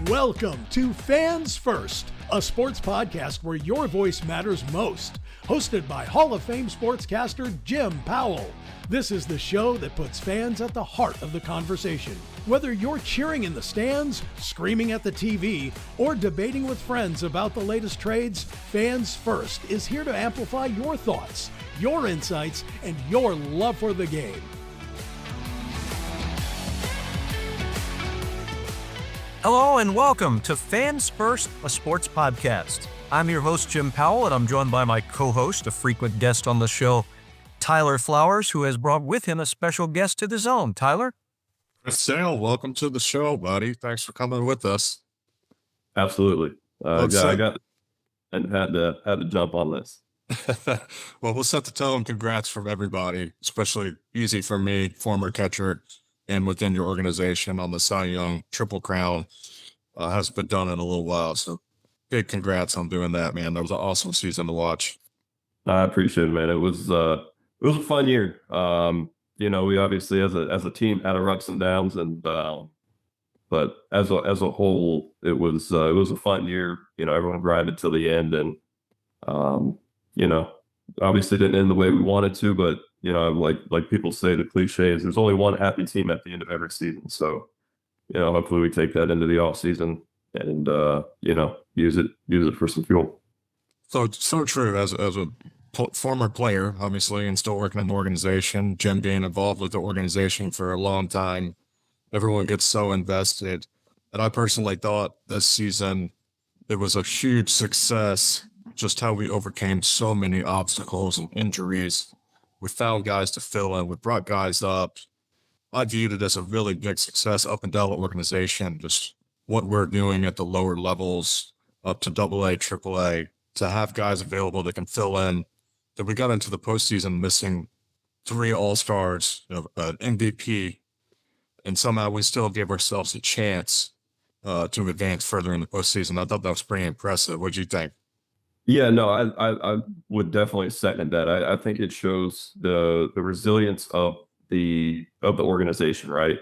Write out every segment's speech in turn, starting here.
Welcome to Fans First, a sports podcast where your voice matters most. Hosted by Hall of Fame sportscaster Jim Powell. This is the show that puts fans at the heart of the conversation. Whether you're cheering in the stands, screaming at the TV, or debating with friends about the latest trades, Fans First is here to amplify your thoughts, your insights, and your love for the game. Hello and welcome to Fans First, a sports podcast. I'm your host, Jim Powell, and I'm joined by my co-host, a frequent guest on the show, Tyler Flowers, who has brought with him a special guest to the zone. Tyler? Chris Sale, welcome to the show, buddy. Thanks for coming with us. Absolutely. I got and had to jump on this. Well, we'll set the tone. Congrats from everybody, especially easy for me, former catcher, and within your organization on the Cy Young Triple Crown. Hasn't been done in a little while, so big congrats on doing that, man. That was an awesome season to watch. I appreciate it, man. It was a fun year. We obviously as a team had our ups and downs, and but as a whole, it was a fun year. Everyone grinded till the end, and obviously didn't end the way we wanted to, but like people say, the cliche is there's only one happy team at the end of every season. So, hopefully we take that into the off season and use it for some fuel. So true. As a former player, obviously, and still working in the organization, Jim being involved with the organization for a long time, everyone gets so invested. And I personally thought this season it was a huge success, just how we overcame so many obstacles and injuries. We found guys to fill in. We brought guys up. I viewed it as a really big success up and down the organization, just what we're doing at the lower levels up to AA, AAA, to have guys available that can fill in. That we got into the postseason missing 3 All-Stars, an MVP, and somehow we still gave ourselves a chance to advance further in the postseason. I thought that was pretty impressive. What do you think? Yeah, no, I would definitely second that. I think it shows the resilience of the organization, right?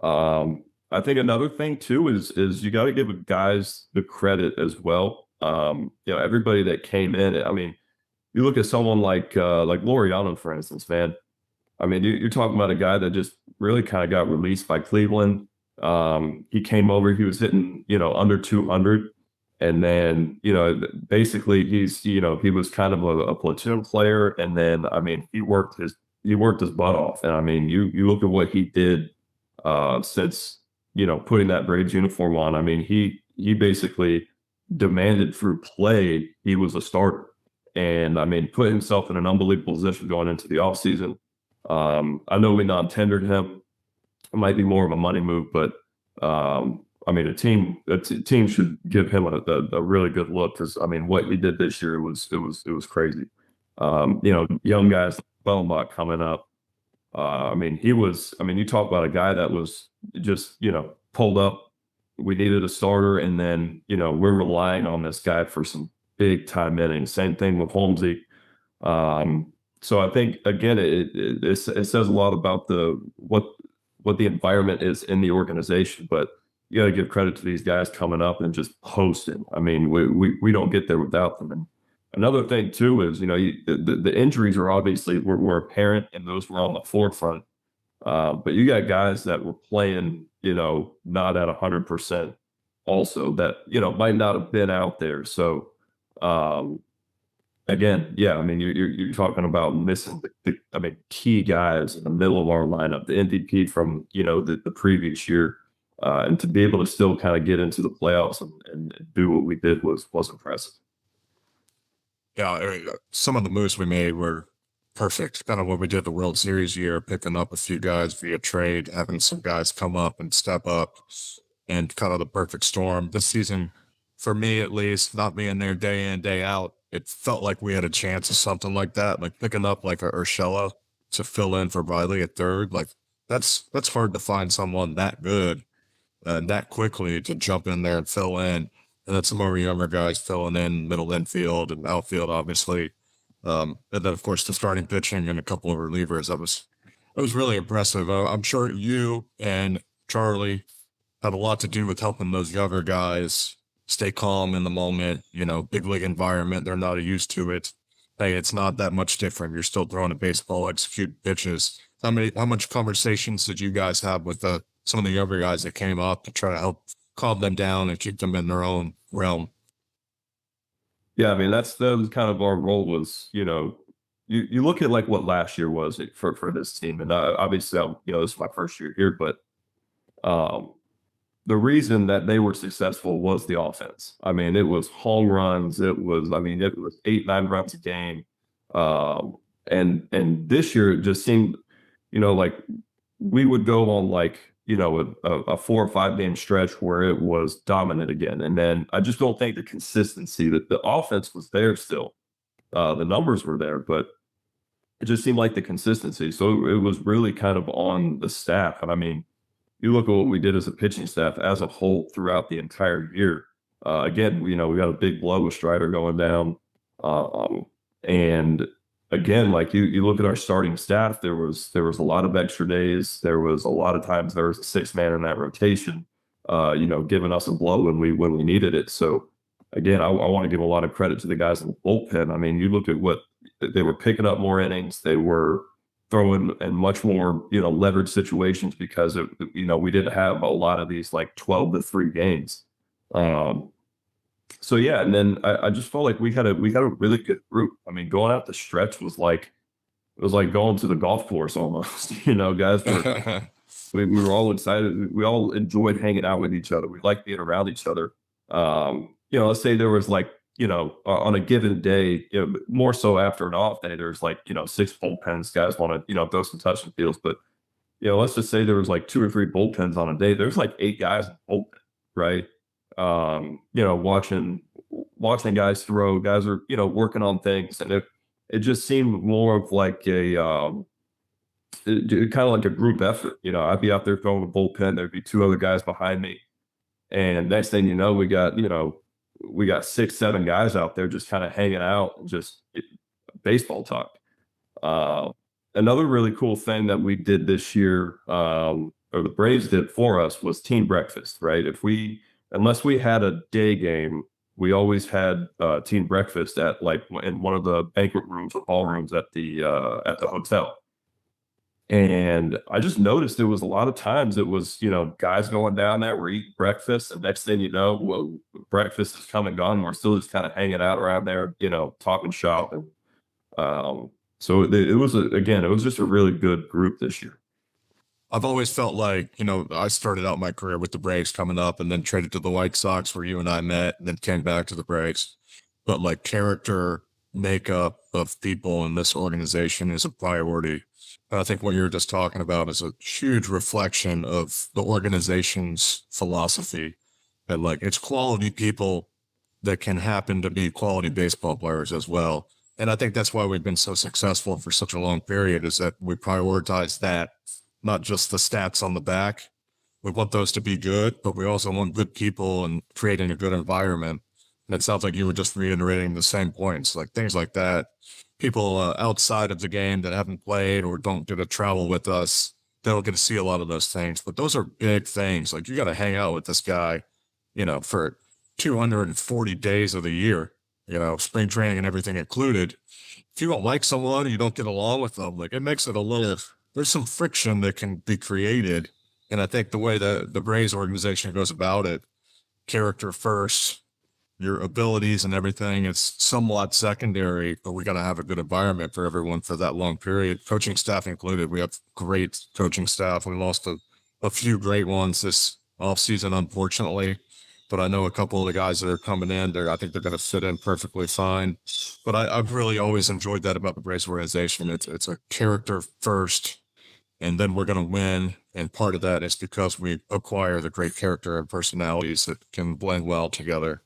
I think another thing too is you got to give guys the credit as well. Everybody that came in. I mean, you look at someone like Laureano, for instance, man. I mean, you're talking about a guy that just really kind of got released by Cleveland. He came over, he was hitting under 200. And then, basically he was kind of a platoon player. And then, I mean, he worked his butt off. And I mean, you look at what he did since, putting that Braves uniform on. I mean, he basically demanded through play, he was a starter. And I mean, put himself in an unbelievable position going into the offseason. I know we non-tendered him. It might be more of a money move, but I mean, a team should give him a really good look, because I mean, what he did this year was crazy. Young guys, Bellenbach coming up. You talk about a guy that was just pulled up. We needed a starter, and then we're relying on this guy for some big time innings. Same thing with Holmesy. So I think again, it says a lot about what the environment is in the organization, but you got to give credit to these guys coming up and just posting. I mean, we don't get there without them. And another thing too is, the injuries are obviously were apparent, and those were on the forefront. But you got guys that were playing, not at 100% also, that, might not have been out there. So, again, yeah, I mean, you're talking about missing the key guys in the middle of our lineup, the MVP from, the previous year. And to be able to still kind of get into the playoffs and do what we did was impressive. Yeah, some of the moves we made were perfect. Kind of what we did the World Series year, picking up a few guys via trade, having some guys come up and step up, and kind of the perfect storm. This season, for me at least, not being there day in, day out, it felt like we had a chance of something like that, like picking up like a Urshela to fill in for Riley at third. Like that's hard to find someone that good. That quickly to jump in there and fill in, and then some more younger guys filling in middle infield and outfield, obviously, and then of course the starting pitching and a couple of relievers. It was really impressive. I'm sure you and Charlie had a lot to do with helping those younger guys stay calm in the moment. Big league environment, they're not used to it. Hey, it's not that much different. You're still throwing a baseball, execute pitches. How much conversations did you guys have with some of the younger guys that came up to try to help calm them down and keep them in their own realm? Yeah, I mean, that was kind of our role was, you look at like what last year was for this team. And obviously, this is my first year here, but the reason that they were successful was the offense. I mean, it was home runs. It was 8-9 runs a game. And this year it just seemed, like we would go on like, a 4 or 5 game stretch where it was dominant again. And then I just don't think the consistency that the offense was there still. The numbers were there, but it just seemed like the consistency. So it was really kind of on the staff. And I mean, you look at what we did as a pitching staff as a whole throughout the entire year. Again, we got a big blow with Strider going down. And again, like you look at our starting staff, there was a lot of extra days. There was a lot of times there was a 6-man in that rotation, giving us a blow when we needed it. So again, I want to give a lot of credit to the guys in the bullpen. I mean, you look at what they were picking up more innings. They were throwing in much more, leverage situations because we didn't have a lot of these like 12-3 games. So yeah, and then I just felt like we had a really good group. I mean, going out the stretch was like going to the golf course almost. Guys we were all excited. We all enjoyed hanging out with each other. We liked being around each other. Let's say there was like, on a given day, more so after an off day, there's like, 6 bullpens. Guys want to, throw some touch and feels. But, let's just say there was like 2 or 3 bullpens on a day. There's like 8 guys in the bullpen, right? Watching guys throw, guys are, working on things. And it just seemed more of like kind of like a group effort. I'd be out there throwing a bullpen. There'd be 2 other guys behind me. And next thing you know, we got 6-7 guys out there just kind of hanging out and just baseball talk. Another really cool thing that we did this year, or the Braves did for us, was team breakfast, right? Unless we had a day game, we always had team breakfast at like in one of the banquet rooms or ballrooms at the hotel. And I just noticed there was a lot of times it was, guys going down there, we're eating breakfast, and next thing you know, well, breakfast is come and gone. We're still just kind of hanging out around there, talking shop. And so it was just a really good group this year. I've always felt like, I started out my career with the Braves coming up and then traded to the White Sox where you and I met and then came back to the Braves. But like character makeup of people in this organization is a priority. I think what you're just talking about is a huge reflection of the organization's philosophy. And like it's quality people that can happen to be quality baseball players as well. And I think that's why we've been so successful for such a long period, is that we prioritize that, not just the stats on the back. We want those to be good, but we also want good people and creating a good environment. And it sounds like you were just reiterating the same points, like things like that. People outside of the game that haven't played or don't get to travel with us, they don't get to see a lot of those things. But those are big things. Like you got to hang out with this guy, for 240 days of the year, spring training and everything included. If you don't like someone and you don't get along with them, like it makes it there's some friction that can be created. And I think the way the Braves organization goes about it, character first, your abilities and everything, it's somewhat secondary, but we got to have a good environment for everyone for that long period, coaching staff included. We have great coaching staff. We lost a few great ones this offseason, unfortunately, but I know a couple of the guys that are coming in there, I think they're going to fit in perfectly fine. But I've really always enjoyed that about the Braves organization. It's a character first, and then we're going to win. And part of that is because we acquire the great character and personalities that can blend well together.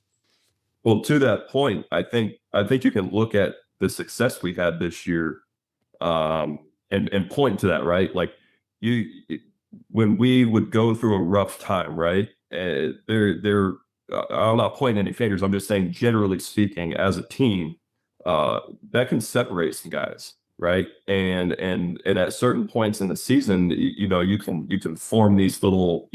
Well, to that point, I think you can look at the success we had this year, and point to that, right? Like when we would go through a rough time, right? I'm not pointing any fingers. I'm just saying, generally speaking, as a team, that can separate some guys, right? And at certain points in the season, you can form these little,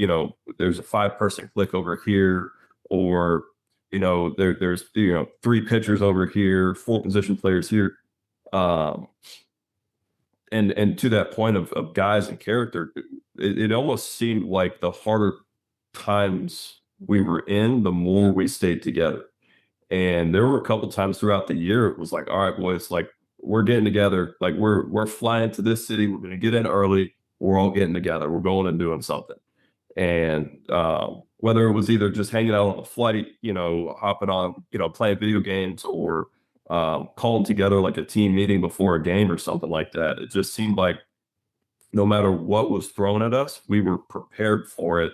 there's a 5-person click over here, or, there's, 3 pitchers over here, 4 position players here. And to that point of guys and character, it almost seemed like the harder times we were in, the more we stayed together. And there were a couple times throughout the year, it was like, all right, boys, like, we're getting together. Like, we're flying to this city. We're going to get in early. We're all getting together. We're going and doing something. And whether it was either just hanging out on a flight, hopping on, playing video games, or calling together like a team meeting before a game or something like that, it just seemed like no matter what was thrown at us, we were prepared for it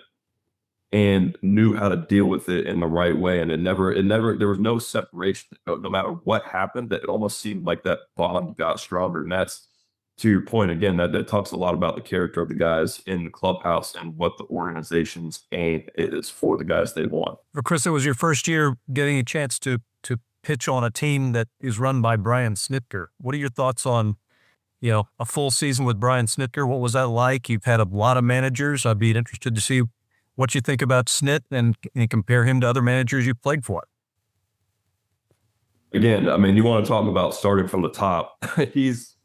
and knew how to deal with it in the right way. And there was no separation. No matter what happened, that it almost seemed like that bond got stronger. And that's, to your point again, that talks a lot about the character of the guys in the clubhouse and what the organization's aim is for the guys they want. For Chris, it was your first year getting a chance to pitch on a team that is run by Brian Snitker. What are your thoughts on, a full season with Brian Snitker? What was that like? You've had a lot of managers. I'd be interested to see what you think about Snit and compare him to other managers you played for. Again, I mean, you want to talk about starting from the top. He's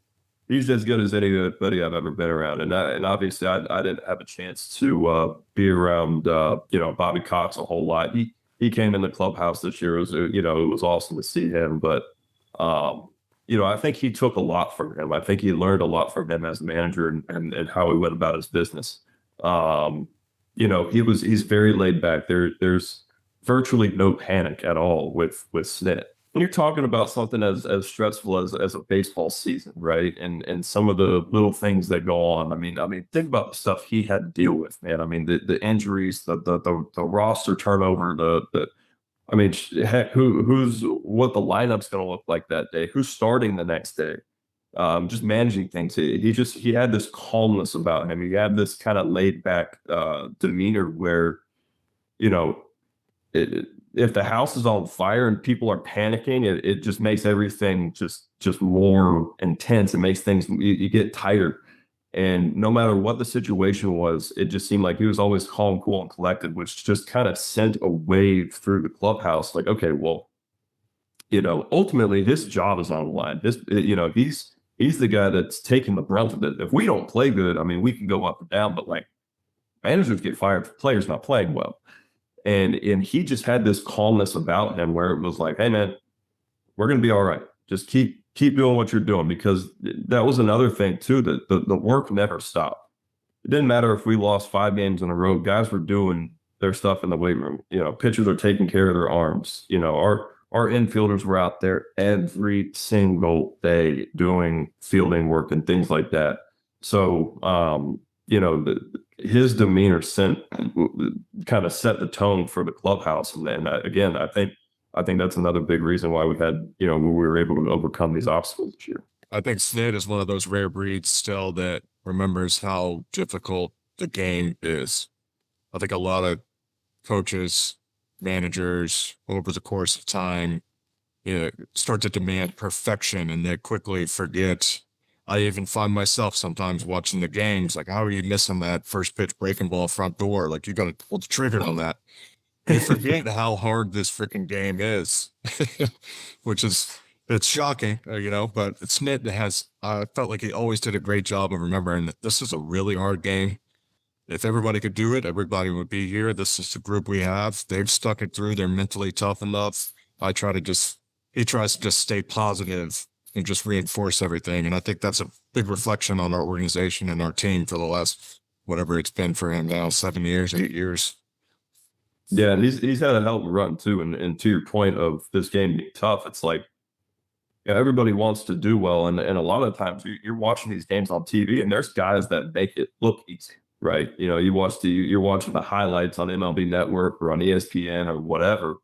as good as anybody I've ever been around. And obviously I didn't have a chance to be around, Bobby Cox a whole lot. He came in the clubhouse this year. It was awesome to see him. But, I think he took a lot from him. I think he learned a lot from him as a manager and how he went about his business. He's very laid back. There's virtually no panic at all with Snit. When you're talking about something as stressful as a baseball season, right? And some of the little things that go on. I mean, think about the stuff he had to deal with, man. I mean, the injuries, the roster turnover, heck, what the lineup's going to look like that day? Who's starting the next day? Just managing things. He had this calmness about him. He had this kind of laid back demeanor where, if the house is on fire and people are panicking, it just makes everything just more intense. It makes things, you get tighter. And no matter what the situation was, it just seemed like he was always calm, cool, and collected, which just kind of sent a wave through the clubhouse. Like, okay, well, ultimately his job is on the line. He's the guy that's taking the brunt of it. If we don't play good, I mean, we can go up and down, but like, managers get fired for players not playing well. And he just had this calmness about him where it was like, hey man, we're going to be all right. Just keep doing what you're doing, because that was another thing too, that the work never stopped. It didn't matter if we lost 5 games in a row. Guys were doing their stuff in the weight room. Pitchers are taking care of their arms. Our infielders were out there every single day doing fielding work and things like that. So, his demeanor kind of set the tone for the clubhouse. And again, I think that's another big reason why we were able to overcome these obstacles this year. I think Snit is one of those rare breeds still that remembers how difficult the game is. I think a lot of coaches, managers over the course of time, start to demand perfection and they quickly forget. I even find myself sometimes watching the games, like, how are you missing that first pitch breaking ball front door? Like, you got to pull the trigger on that. You forget how hard this freaking game is, which is, it's shocking, but Snit I felt like he always did a great job of remembering that this is a really hard game. If everybody could do it, everybody would be here. This is the group we have. They've stuck it through. They're mentally tough enough. He tries to just stay positive and just reinforce everything. And I think that's a big reflection on our organization and our team for the last, whatever it's been for him now, 7 years, 8 years. Yeah, and he's had a hell of a run too. And to your point of this game being tough, it's like, everybody wants to do well. And a lot of times you're watching these games on TV and there's guys that make it look easy, right? You're watching the highlights on MLB Network or on ESPN or whatever.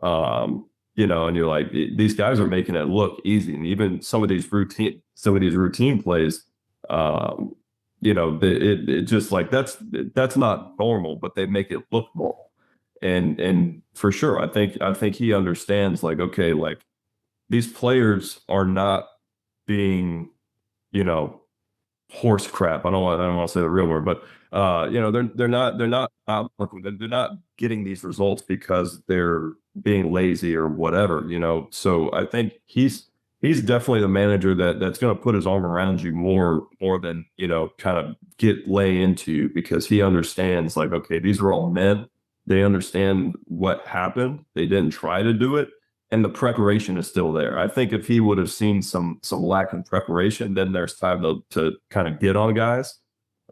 And you're like, these guys are making it look easy. And even some of these routine plays, it just like, that's not normal, but they make it look normal. And for sure, I think he understands, like, okay, like, these players are not being, horse crap. I don't want to say the real word, but they're not they're not getting these results because they're being lazy or whatever. So I think he's definitely the manager that's going to put his arm around you more than kind of lay into you, because he understands, like, okay, these are all men. They understand what happened. They didn't try to do it, and the preparation is still there. I think if he would have seen some lack in preparation, then there's time to kind of get on guys.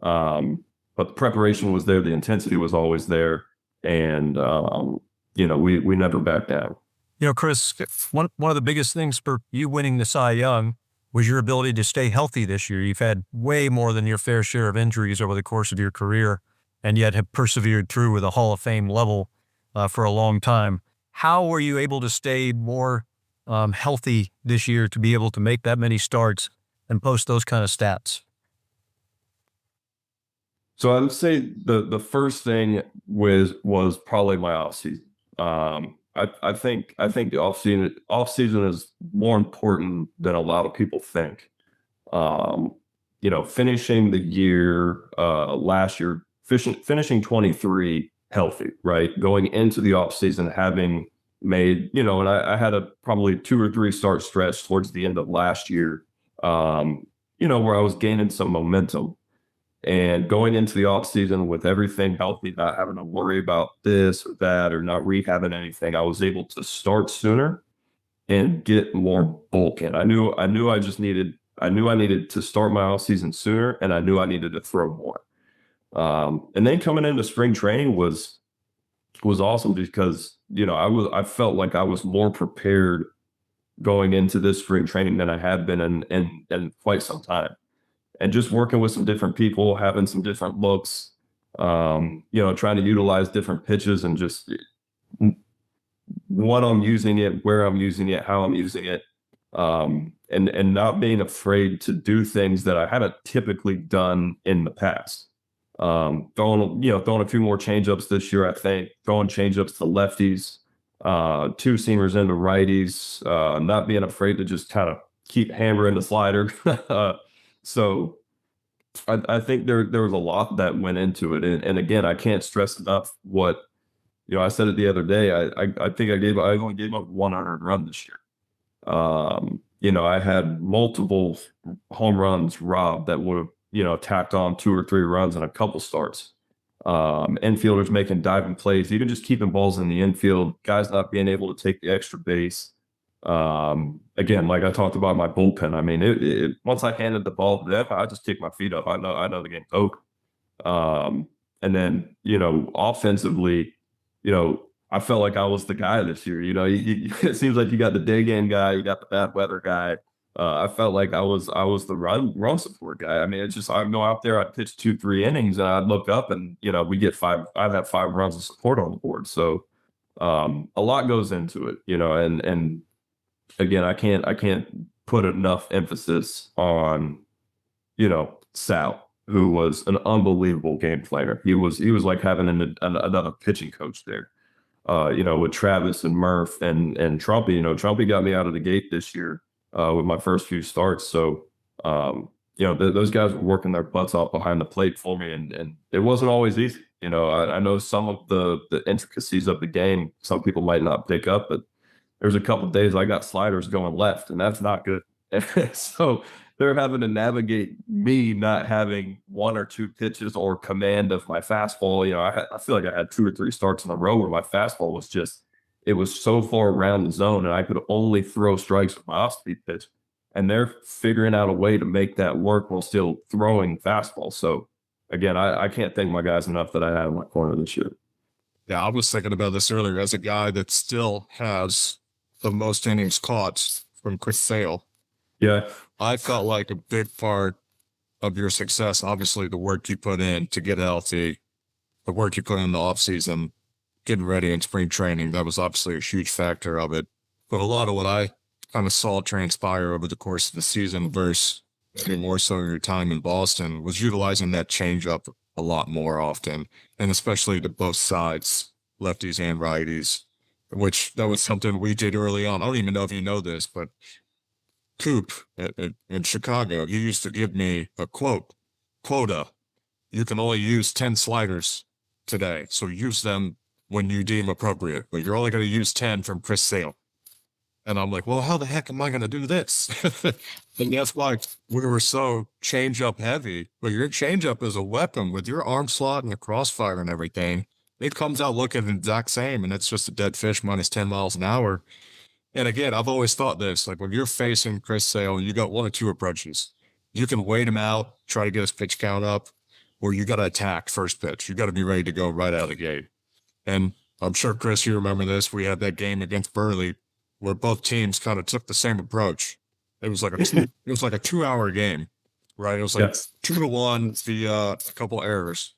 But the preparation was there, the intensity was always there, and we never backed down. Chris, one of the biggest things for you winning the Cy Young was your ability to stay healthy this year. You've had way more than your fair share of injuries over the course of your career, and yet have persevered through with a Hall of Fame level for a long time. How were you able to stay more healthy this year to be able to make that many starts and post those kind of stats? So I would say the first thing was probably my offseason. I think the offseason is more important than a lot of people think. Finishing the year last year, finishing 23 healthy, right? Going into the offseason having made, and I had a probably 2 or 3 start stretch towards the end of last year, where I was gaining some momentum. And going into the offseason with everything healthy, not having to worry about this or that or not rehabbing anything, I was able to start sooner and get more bulk in. I knew I needed to start my offseason sooner, and I knew I needed to throw more. And then coming into spring training was awesome, because I felt like I was more prepared going into this spring training than I had been in quite some time. And just working with some different people, having some different looks, trying to utilize different pitches, and just what I'm using it, where I'm using it, how I'm using it, and not being afraid to do things that I haven't typically done in the past. Throwing a few more changeups this year, I think, throwing changeups to lefties, 2 seamers into righties, not being afraid to just kind of keep hammering the slider. So I think there was a lot that went into it. And again, I can't stress enough what, I said it the other day. I think I only gave up 1 earned run this year. I had multiple home runs robbed that would have, tacked on 2 or 3 runs in a couple starts. Infielders making diving plays, even just keeping balls in the infield, guys not being able to take the extra base. Again, like I talked about my bullpen, I mean, once I handed the ball to them, I just kicked my feet up. I know the game's over. And then, offensively, I felt like I was the guy this year. It seems like you got the day game guy, you got the bad weather guy. I felt like I was the run support guy. I mean, it's just, I'd go out there, I'd pitch 2-3 innings, and I'd look up, and I'd have 5 runs of support on the board. So a lot goes into it, and again, I can't put enough emphasis on, Sal, who was an unbelievable game player. He was like having another pitching coach there. With Travis and Murph and Trumpy. Trumpy got me out of the gate this year with my first few starts. So, those guys were working their butts off behind the plate for me, and it wasn't always easy. I know some of the intricacies of the game, some people might not pick up, but there's a couple of days I got sliders going left, and that's not good. So they're having to navigate me not having 1 or 2 pitches or command of my fastball. I feel like I had 2 or 3 starts in a row where my fastball was it was so far around the zone, and I could only throw strikes with my off-speed pitch. And they're figuring out a way to make that work while still throwing fastball. So again, I can't thank my guys enough that I had in my corner this year. Yeah, I was thinking about this earlier as a guy that still has the most innings caught from Chris Sale. Yeah. I felt like a big part of your success, obviously the work you put in to get healthy, the work you put in the offseason, getting ready in spring training, that was obviously a huge factor of it. But a lot of what I kind of saw transpire over the course of the season versus maybe more so your time in Boston was utilizing that changeup a lot more often, and especially to both sides, lefties and righties, which that was something we did early on. I don't even know if you know this, but Coop in Chicago, he used to give me a quota. You can only use 10 sliders today, so use them when you deem appropriate, but you're only going to use 10 from Chris Sale. And I'm like, well, how the heck am I going to do this? And that's why we were so change-up heavy. But your change-up is a weapon with your arm slot and the crossfire and everything. It comes out looking the exact same, and it's just a dead fish minus 10 miles an hour. And again, I've always thought this, like when you're facing Chris Sale, you got one or two approaches. You can wait him out, try to get his pitch count up, or you got to attack first pitch. You got to be ready to go right out of the gate. And I'm sure, Chris, you remember this. We had that game against Burley where both teams kind of took the same approach. It was like a 2-hour game, right? It was like 2-1 via a couple errors.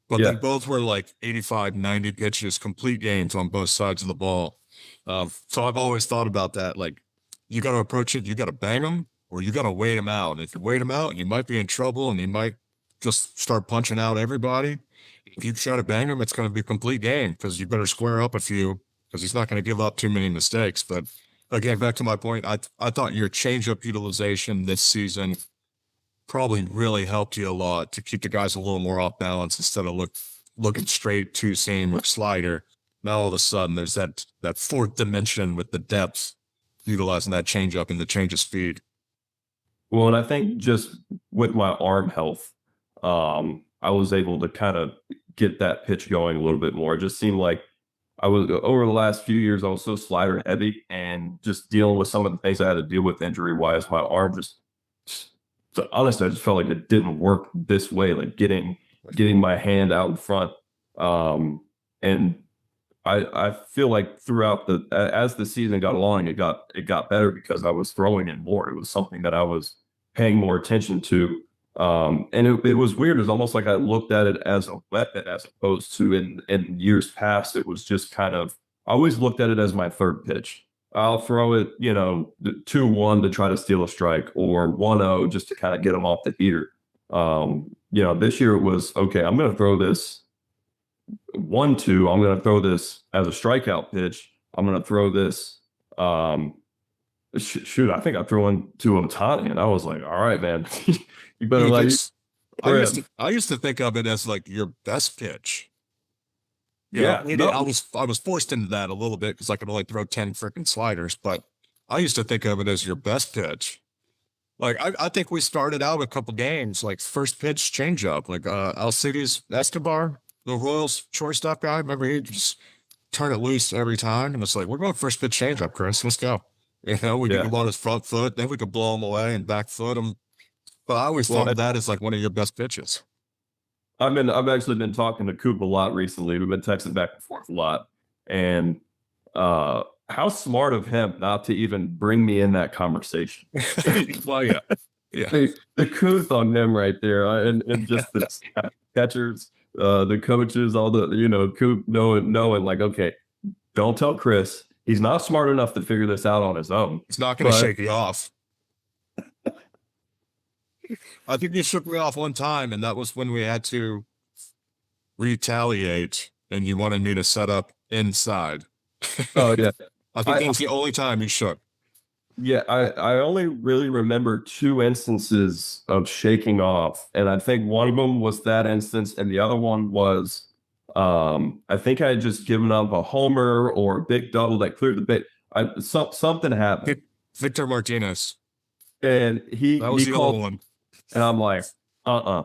But they both were like 85, 90 pitches, complete games on both sides of the ball. So I've always thought about that. Like, you got to approach it, you got to bang them, or you got to wait them out. And if you wait them out, you might be in trouble, and you might just start punching out everybody. If you try to bang him, it's going to be a complete game because you better square up a few because he's not going to give up too many mistakes. But again, back to my point, I thought your changeup utilization this season probably really helped you a lot to keep the guys a little more off balance instead of looking straight to seam or slider. Now all of a sudden there's that fourth dimension with the depth, utilizing that changeup and the change of speed. Well, and I think just with my arm health, I was able to kind of get that pitch going a little bit more. It just seemed like I was, over the last few years, I was so slider heavy, and just dealing with some of the things I had to deal with injury wise, my arm so honestly, I just felt like it didn't work this way, like getting my hand out in front. And I feel like throughout as the season got along, it got better because I was throwing it more. It was something that I was paying more attention to. And it was weird. It was almost like I looked at it as a weapon as opposed to in years past, it was just kind of, I always looked at it as my third pitch. I'll throw it, 2-1 to try to steal a strike, or 1-0 just to kind of get them off the heater. This year it was, okay, I'm going to throw this 1-2. I'm going to throw this as a strikeout pitch. I'm going to throw this, shoot, I think I threw one to Otani, and I was like, all right, man, you better I used to think of it as like your best pitch. Yeah, I was forced into that a little bit because I could only throw 10 freaking sliders, but I used to think of it as your best pitch. Like I think we started out a couple games like first pitch changeup, like Alcides Escobar, the Royals shortstop guy. Remember, he just turn it loose every time, and it's like, we're going first pitch changeup, Chris. Let's go. We could go on his front foot, then we could blow him away and back foot him. But I always thought of that as like one of your best pitches. I've actually been talking to Coop a lot recently. We've been texting back and forth a lot. And how smart of him not to even bring me in that conversation. Well, yeah. The Coop on him right there, and just the catchers, the coaches, all the, Coop knowing like, okay, don't tell Chris. He's not smart enough to figure this out on his own. He's not going to shake you off. I think he shook me off one time, and that was when we had to retaliate, and you wanted me to set up inside. Oh, yeah. I think that's the only time he shook. Yeah, I only really remember 2 instances of shaking off, and I think one of them was that instance, and the other one was I think I had just given up a homer or a big double that cleared the bait. Something happened. Victor Martinez. And that was the called, other one. And I'm like, I'm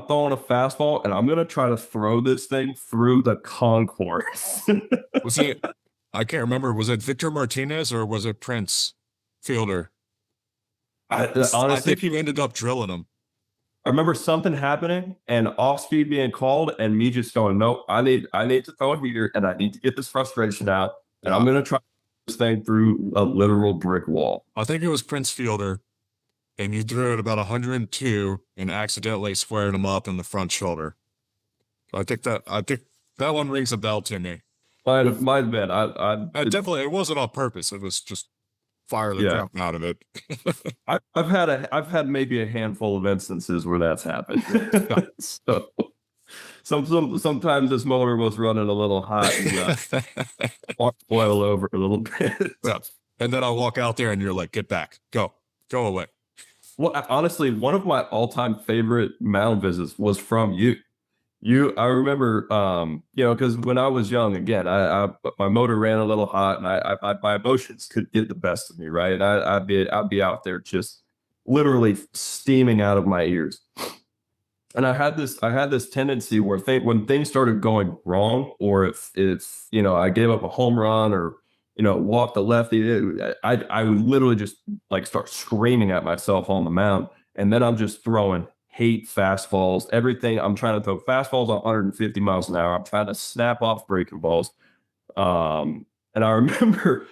throwing a fastball, and I'm going to try to throw this thing through the concourse. Was he, I can't remember, was it Victor Martinez or was it Prince Fielder? Honestly, I think he ended up drilling him. I remember something happening and off speed being called, and me just going, no, I need to throw it here, and I need to get this frustration out, and I'm going to try this thing through a literal brick wall. I think it was Prince Fielder, and you threw it about 102 and accidentally squared him up in the front shoulder. I think that one rings a bell to me. Might have been. Definitely, it wasn't on purpose. It was just fire the crap out of it. I've had maybe a handful of instances where that's happened. So sometimes this motor was running a little hot and boil over a little bit. Yeah. And then I walk out there and you're like, get back, go away. Well, honestly, one of my all-time favorite mound visits was from you. I remember, because when I was young, again, my motor ran a little hot, and my emotions could get the best of me, right? And I'd be out there just literally steaming out of my ears. And I had this tendency where when things started going wrong, or if I gave up a home run, or walked the lefty, I would literally just like start screaming at myself on the mound, and then I'm just throwing hate fastballs, everything. I'm trying to throw fastballs 150 miles an hour. I'm trying to snap off breaking balls. And I remember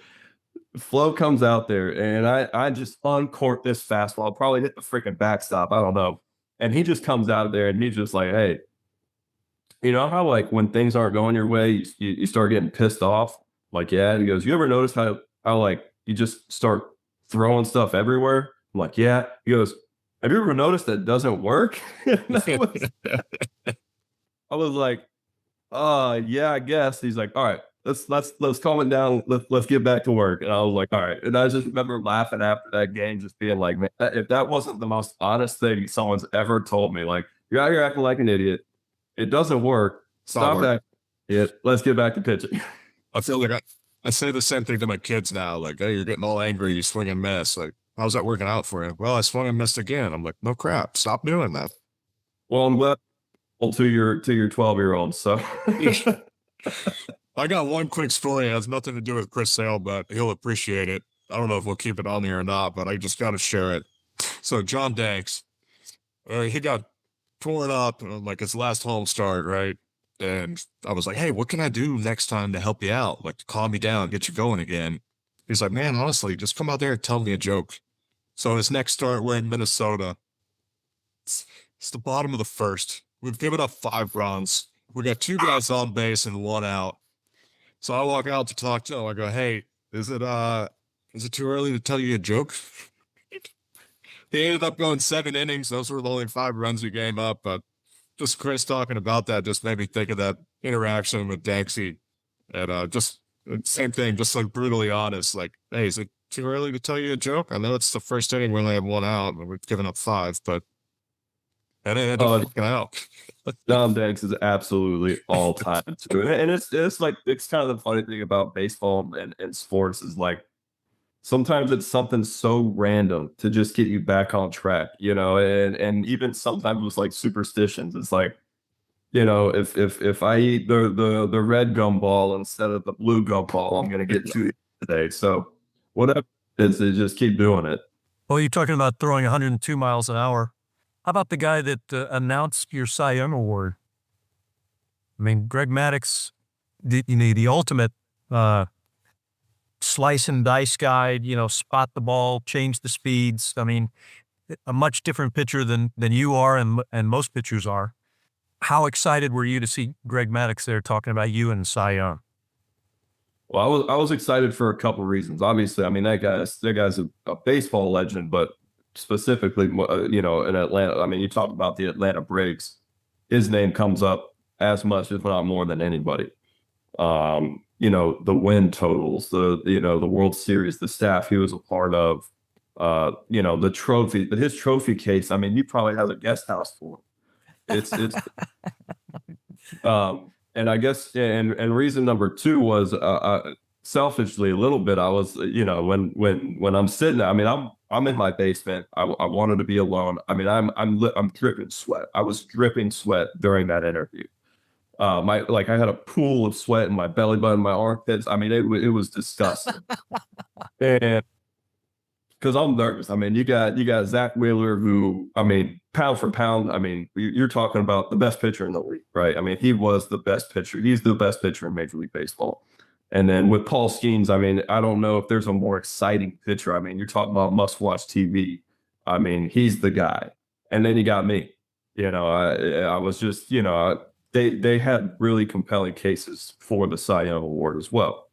Flo comes out there, and I just uncorked this fastball, probably hit the freaking backstop. I don't know. And he just comes out there, and he's just like, hey, you know how like when things aren't going your way, you start getting pissed off? Like, yeah. And he goes, you ever notice how like you just start throwing stuff everywhere? I'm like, yeah. He goes, have you ever noticed that doesn't work? I was like, yeah, I guess. He's like, all right, let's calm it down. Let's get back to work. And I was like, all right. And I just remember laughing after that game, just being like, man, if that wasn't the most honest thing someone's ever told me, like, you're out here acting like an idiot. It doesn't work. Stop acting it. Let's get back to pitching. I feel like I say the same thing to my kids now. Like, hey, you're getting all angry. You swing and miss. Like, how's that working out for you? Well, I swung and missed again. I'm like, no crap. Stop doing that. Well, I'm glad to your 12-year-old. So I got one quick story. It has nothing to do with Chris Sale, but he'll appreciate it. I don't know if we'll keep it on here or not, but I just got to share it. So John Danks, he got torn up like his last home start, right? And I was like, hey, what can I do next time to help you out? Like, to calm me down, get you going again. He's like, man, honestly, just come out there and tell me a joke. So his next start, we're in Minnesota. It's the bottom of the first. We've given up 5 runs. We got 2 guys on base and 1 out. So I walk out to talk to him. I go, hey, is it too early to tell you a joke? He ended up going 7 innings. Those were the only 5 runs we gave up, but just Chris talking about that just made me think of that interaction with Danksy. And just same thing, just like brutally honest. Like, hey, is it too early to tell you a joke? I know it's the first inning, we only have 1 out, and we've given up 5, but that ain't working out. John Danks is absolutely all time. And it's like, it's kind of the funny thing about baseball and sports is like, sometimes it's something so random to just get you back on track, and even sometimes it's like superstitions. It's like, if I eat the red gumball instead of the blue gumball, I'm going to get 2 today. So whatever it is, just keep doing it. Well, you're talking about throwing 102 miles an hour. How about the guy that announced your Cy Young Award? I mean, Greg Maddux, the ultimate slice and dice guy, spot the ball, change the speeds. I mean, a much different pitcher than you are and most pitchers are. How excited were you to see Greg Maddux there talking about you and Cy Young? Well, I was excited for a couple of reasons. Obviously, I mean, that guy's a baseball legend, but specifically, in Atlanta, I mean, you talk about the Atlanta Braves, his name comes up as much, if not more, than anybody. The win totals, the World Series, the staff he was a part of, the trophy, but his trophy case, I mean, he probably has a guest house for him. It's and I guess, and reason number 2 was, selfishly a little bit, I was, when I'm sitting there, I mean, I'm in my basement. I wanted to be alone. I mean, I'm dripping sweat. I was dripping sweat during that interview. I had a pool of sweat in my belly button, my armpits. I mean, it was disgusting. And because I'm nervous. I mean, you got Zach Wheeler, who, I mean, pound for pound, I mean, you're talking about the best pitcher in the league, right? I mean, he was the best pitcher. He's the best pitcher in Major League Baseball. And then with Paul Skeens, I mean, I don't know if there's a more exciting pitcher. I mean, you're talking about must-watch TV. I mean, he's the guy. And then you got me. I was just, they had really compelling cases for the Cy Young Award as well.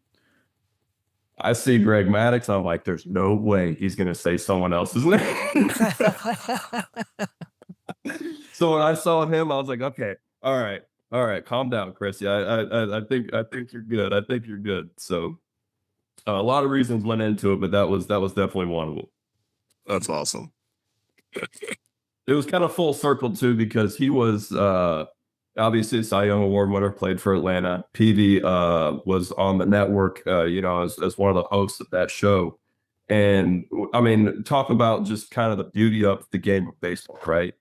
I see Greg Maddux, I'm like, there's no way he's going to say someone else's name. So when I saw him, I was like, okay, all right, calm down, Chris. Yeah, I think you're good. I think you're good. So A lot of reasons went into it, but that was definitely one of them. That's awesome. It was kind of full circle too, because he was obviously a Cy Young Award winner, played for Atlanta. PV was on the network, as one of the hosts of that show. And I mean, talk about just kind of the beauty of the game of baseball, right?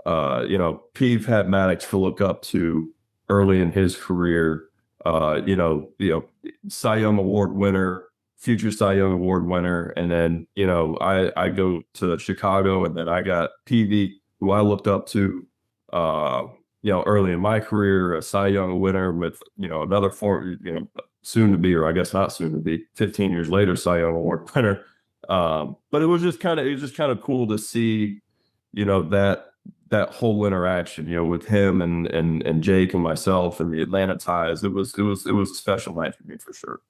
Peeve had Maddux to look up to early in his career. Cy Young Award winner, future Cy Young Award winner, and then I go to Chicago, and then I got PV, who I looked up to, early in my career, a Cy Young winner with another soon to be, or I guess not soon to be, 15 years later, Cy Young Award winner. But it was just kind of cool to see, that whole interaction, with him and Jake and myself and the Atlanta ties. It was a special night for me for sure.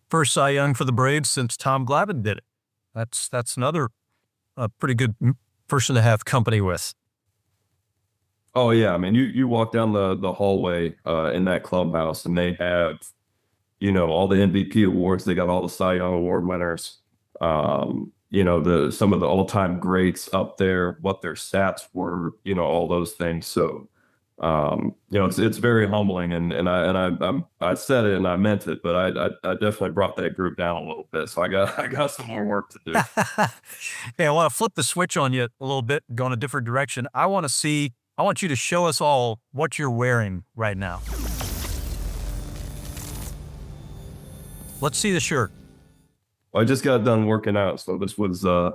First Cy Young for the Braves since Tom Glavine did it. That's another pretty good person to have company with. Oh yeah, I mean, you walk down the hallway in that clubhouse, and they have, all the MVP awards. They got all the Cy Young Award winners. Some of the all-time greats up there, what their stats were, all those things. So, it's very humbling, and I said it and I meant it, but I definitely brought that group down a little bit. So I got some more work to do. Hey, I want to flip the switch on you a little bit, go in a different direction. I want you to show us all what you're wearing right now. Let's see the shirt. I just got done working out, so this was and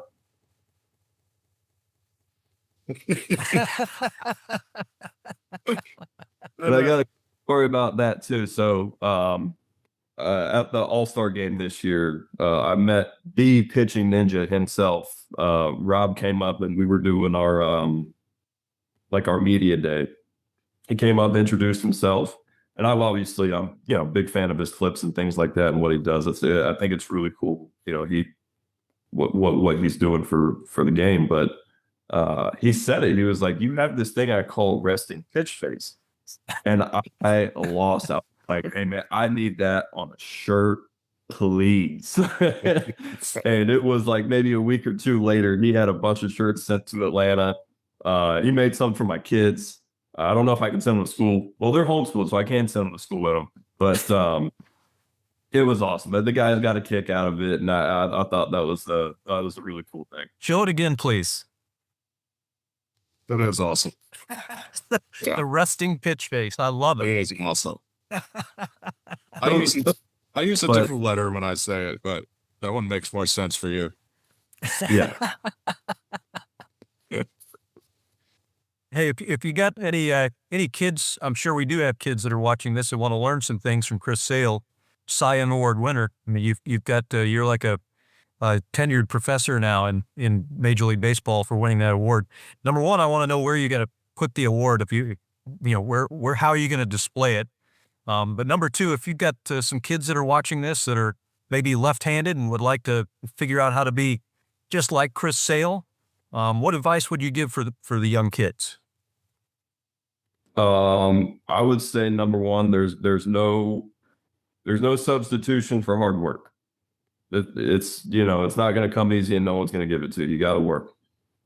I got a story about that too. So at the All-Star game this year, I met the pitching ninja himself. Rob came up, and we were doing our our media day. He came up, introduced himself. And I'm a big fan of his clips and things like that and what he does. I think it's really cool. What he's doing for the game. But he said it. He was like, "You have this thing I call resting pitch face," and I lost out. Like, "Hey man, I need that on a shirt, please." And it was like maybe a week or two later, he had a bunch of shirts sent to Atlanta. He made some for my kids. I don't know if I can send them to school. Well, they're homeschooled, so I can't send them to school with them. But it was awesome. But the guys got a kick out of it, and I thought that was a really cool thing. Show it again, please. That is awesome. The resting pitch face. I love it. It is awesome. I use a different letter when I say it, but that one makes more sense for you. Yeah. Hey, if you got any kids, I'm sure we do have kids that are watching this and want to learn some things from Chris Sale, Cy Young Award winner. I mean, you've got you're like a tenured professor now in Major League Baseball for winning that award. Number one, I want to know where you got to put the award. If where how are you going to display it? But number two, if you've got some kids that are watching this that are maybe left-handed and would like to figure out how to be just like Chris Sale, what advice would you give for the young kids? I would say number one, there's no substitution for hard work. It's not going to come easy, and no one's going to give it to you. You got to work,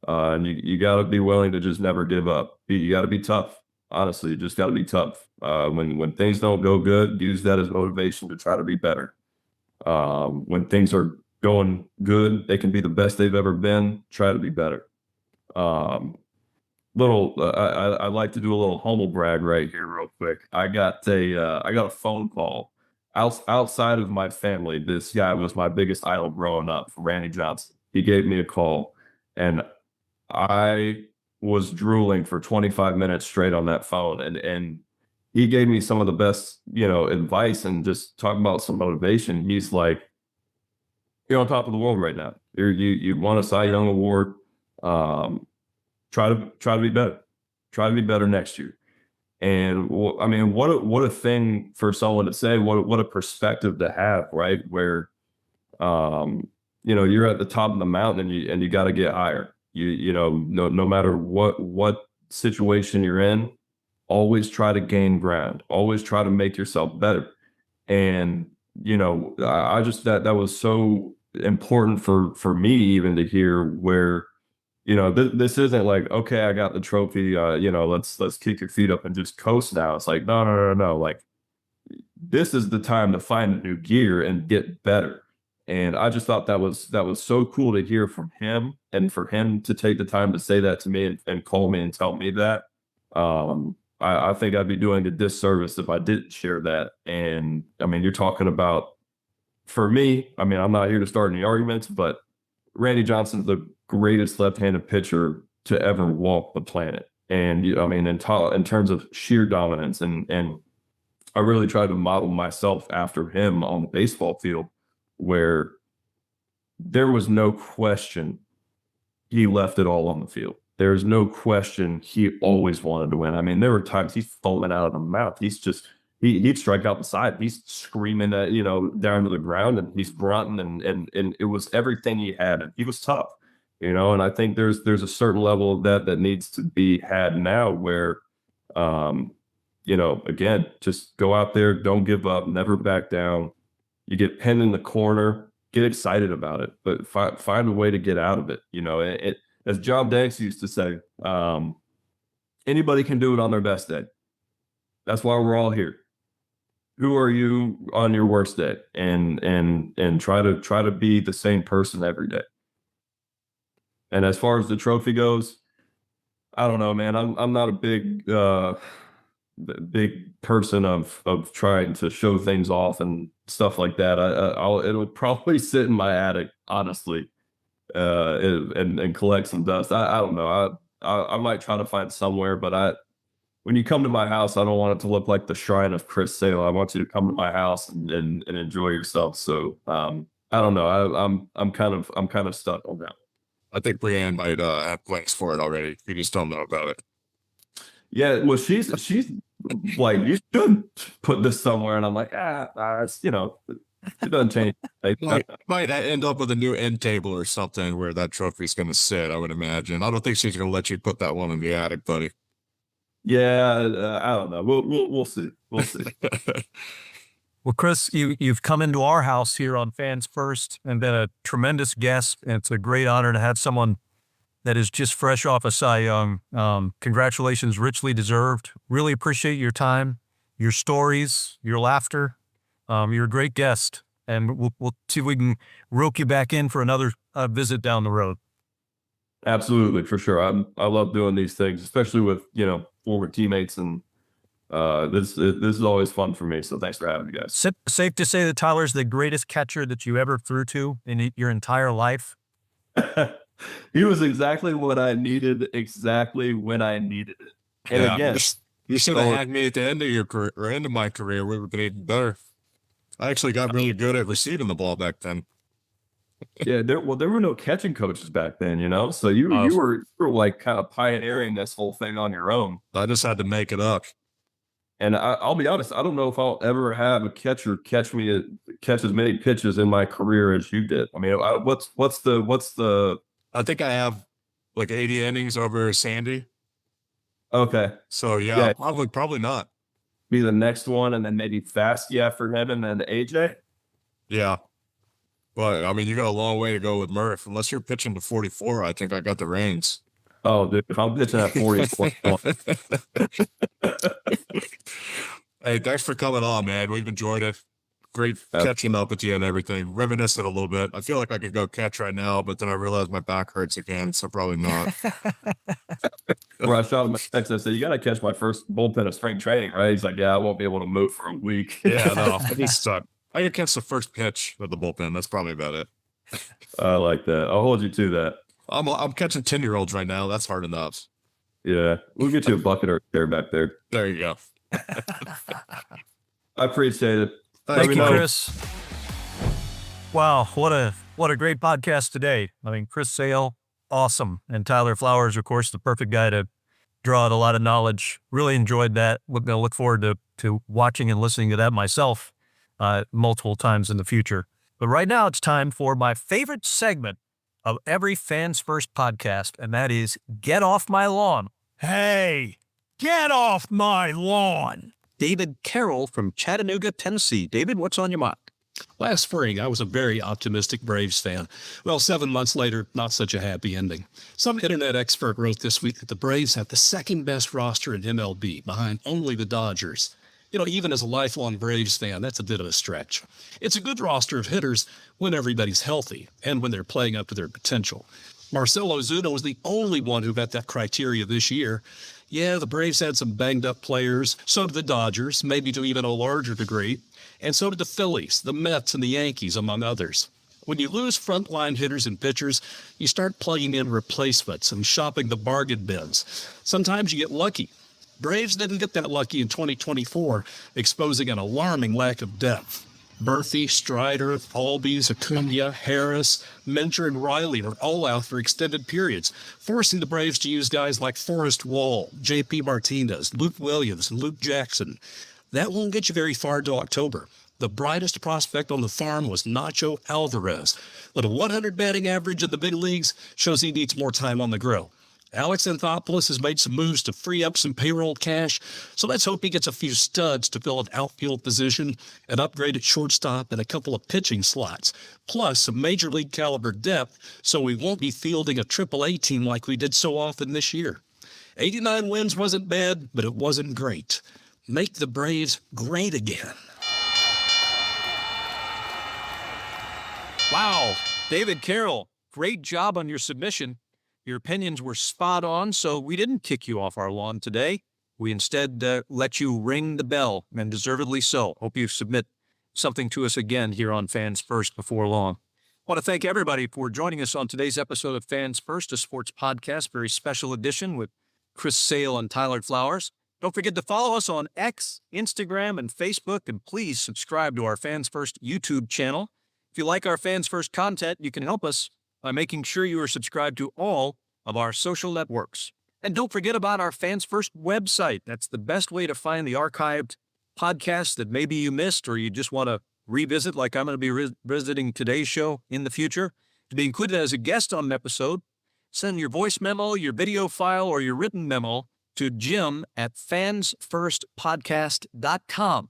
and you got to be willing to just never give up. You got to be tough. Honestly, you just got to be tough. When things don't go good, use that as motivation to try to be better. When things are going good, they can be the best they've ever been. Try to be better. I like to do a little humble brag right here real quick. I got a phone call outside of my family. This guy was my biggest idol growing up, Randy Johnson. He gave me a call, and I was drooling for 25 minutes straight on that phone, and he gave me some of the best, advice, and just talking about some motivation. He's like, "You're on top of the world right now. You won a Cy Young Award. Try to be better. Try to be better next year." And I mean, what a thing for someone to say. What a perspective to have, right? Where, you're at the top of the mountain, and you got to get higher. No matter what situation you're in, always try to gain ground. Always try to make yourself better. And I just that was so important for me even to hear where, this isn't like, okay, I got the trophy, let's kick your feet up and just coast now. It's like, no, no, no, no. Like, this is the time to find a new gear and get better. And I just thought that was so cool to hear from him, and for him to take the time to say that to me and call me and tell me that. I think I'd be doing a disservice if I didn't share that. And I mean, you're talking about, for me, I mean, I'm not here to start any arguments, but Randy Johnson's the greatest left-handed pitcher to ever walk the planet. And I mean, in terms of sheer dominance, and I really tried to model myself after him on the baseball field, where there was no question he left it all on the field. There's no question he always wanted to win. I mean, there were times he's foaming out of the mouth. He'd strike out the side. He's screaming at, down to the ground, and he's grunting, and it was everything he had. And he was tough, and I think there's a certain level of that needs to be had now where, again, just go out there, don't give up, never back down. You get pinned in the corner, get excited about it, but find a way to get out of it. As John Danks used to say, anybody can do it on their best day. That's why we're all here. Who are you on your worst day? And try to be the same person every day. And as far as the trophy goes, I don't know, man. I'm not a big person of trying to show things off and stuff like that. It would probably sit in my attic, honestly, and collect some dust. I don't know. I might try to find somewhere, but when you come to my house, I don't want it to look like the shrine of Chris Sale. I want you to come to my house and enjoy yourself. So I don't know. I'm kind of stuck on that. I think Brianne might have plans for it already. You just don't know about it. Yeah, well, she's like, you should put this somewhere, and I'm like, it's, it doesn't change. Might end up with a new end table or something where that trophy's going to sit, I would imagine. I don't think she's going to let you put that one in the attic, buddy. Yeah, I don't know. We'll see. We'll see. Well, Chris, you've come into our house here on Fans First and been a tremendous guest. And it's a great honor to have someone that is just fresh off of Cy Young. Congratulations, richly deserved. Really appreciate your time, your stories, your laughter. You're a great guest, and we'll see if we can rope you back in for another visit down the road. Absolutely, for sure. I love doing these things, especially with former teammates, and this is always fun for me. So thanks for having me, guys. Safe to say that Tyler's the greatest catcher that you ever threw to in your entire life. He was exactly what I needed, exactly when I needed it. And again, you should have had me at the end of your career, or end of my career. We would have been even better. I actually got really good at receiving the ball back then. Yeah, there were no catching coaches back then, so you were like kind of pioneering this whole thing on your own. I just had to make it up. And I'll be honest, I don't know if I'll ever have a catcher catch as many pitches in my career as you did. I mean, what's the? I think I have like 80 innings over Sandy. Okay. So yeah. Probably not. Be the next one, and then maybe Fastia after him, and then AJ. Yeah. But I mean, you got a long way to go with Murph. Unless you're pitching to 44, I think I got the reins. Oh, dude, if I'm pitching at 44. Hey, thanks for coming on, man. We've enjoyed it. Great catching up with you and everything. Reminiscent a little bit. I feel like I could go catch right now, but then I realized my back hurts again, so probably not. Where I shot him a text, I said, "You got to catch my first bullpen of spring training, right?" He's like, "Yeah, I won't be able to move for a week." Yeah, no, he's stuck. I could catch the first pitch of the bullpen. That's probably about it. I like that. I'll hold you to that. I'm catching 10-year-olds right now. That's hard enough. Yeah, we'll get you a bucket or a chair back there. There you go. I appreciate it. Thank you, Chris. Wow, what a great podcast today. I mean, Chris Sale, awesome. And Tyler Flowers, of course, the perfect guy to draw out a lot of knowledge. Really enjoyed that. Look forward to watching and listening to that myself multiple times in the future. But right now it's time for my favorite segment of every Fans First podcast, and that is Get Off My Lawn. Hey, get off my lawn. David Carroll from Chattanooga, Tennessee. David, what's on your mind? Last spring, I was a very optimistic Braves fan. Well, 7 months later, not such a happy ending. Some internet expert wrote this week that the Braves have the second best roster in MLB, behind only the Dodgers. Even as a lifelong Braves fan, that's a bit of a stretch. It's a good roster of hitters when everybody's healthy and when they're playing up to their potential. Marcell Ozuna was the only one who met that criteria this year. Yeah, the Braves had some banged-up players. So did the Dodgers, maybe to even a larger degree. And so did the Phillies, the Mets, and the Yankees, among others. When you lose frontline hitters and pitchers, you start plugging in replacements and shopping the bargain bins. Sometimes you get lucky. Braves didn't get that lucky in 2024, exposing an alarming lack of depth. Berthey, Strider, Albies, Acuna, Harris, Mentor, and Riley are all out for extended periods, forcing the Braves to use guys like Forrest Wall, J.P. Martinez, Luke Williams, and Luke Jackson. That won't get you very far to October. The brightest prospect on the farm was Nacho Alvarez. With a 100 batting average in the big leagues, shows he needs more time on the grill. Alex Anthopoulos has made some moves to free up some payroll cash, so let's hope he gets a few studs to fill an outfield position, an upgrade at shortstop, and a couple of pitching slots, plus some major league caliber depth, so we won't be fielding a AAA team like we did so often this year. 89 wins wasn't bad, but it wasn't great. Make the Braves great again. Wow, David Carroll, great job on your submission. Your opinions were spot on, so we didn't kick you off our lawn today. We instead let you ring the bell, and deservedly so. Hope you submit something to us again here on Fans First before long. I want to thank everybody for joining us on today's episode of Fans First, a sports podcast, very special edition with Chris Sale and Tyler Flowers. Don't forget to follow us on X, Instagram, and Facebook, and please subscribe to our Fans First YouTube channel. If you like our Fans First content, you can help us by making sure you are subscribed to all of our social networks. And don't forget about our Fans First website. That's the best way to find the archived podcasts that maybe you missed or you just want to revisit, like I'm going to be revisiting today's show in the future. To be included as a guest on an episode, send your voice memo, your video file, or your written memo to jim@fansfirstpodcast.com.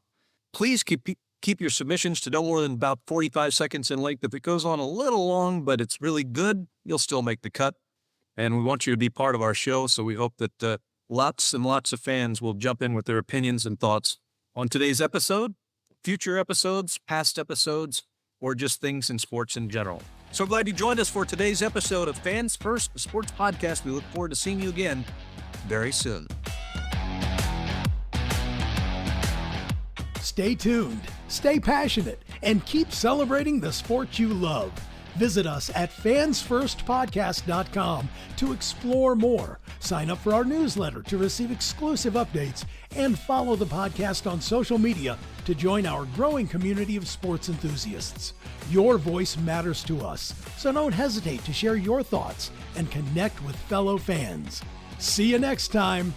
Please keep your submissions to no more than about 45 seconds in length. If it goes on a little long, but it's really good, you'll still make the cut. And we want you to be part of our show, so we hope that lots and lots of fans will jump in with their opinions and thoughts on today's episode, future episodes, past episodes, or just things in sports in general. So glad you joined us for today's episode of Fans First, a sports podcast. We look forward to seeing you again very soon. Stay tuned, stay passionate, and keep celebrating the sport you love. Visit us at fansfirstpodcast.com to explore more. Sign up for our newsletter to receive exclusive updates and follow the podcast on social media to join our growing community of sports enthusiasts. Your voice matters to us, so don't hesitate to share your thoughts and connect with fellow fans. See you next time.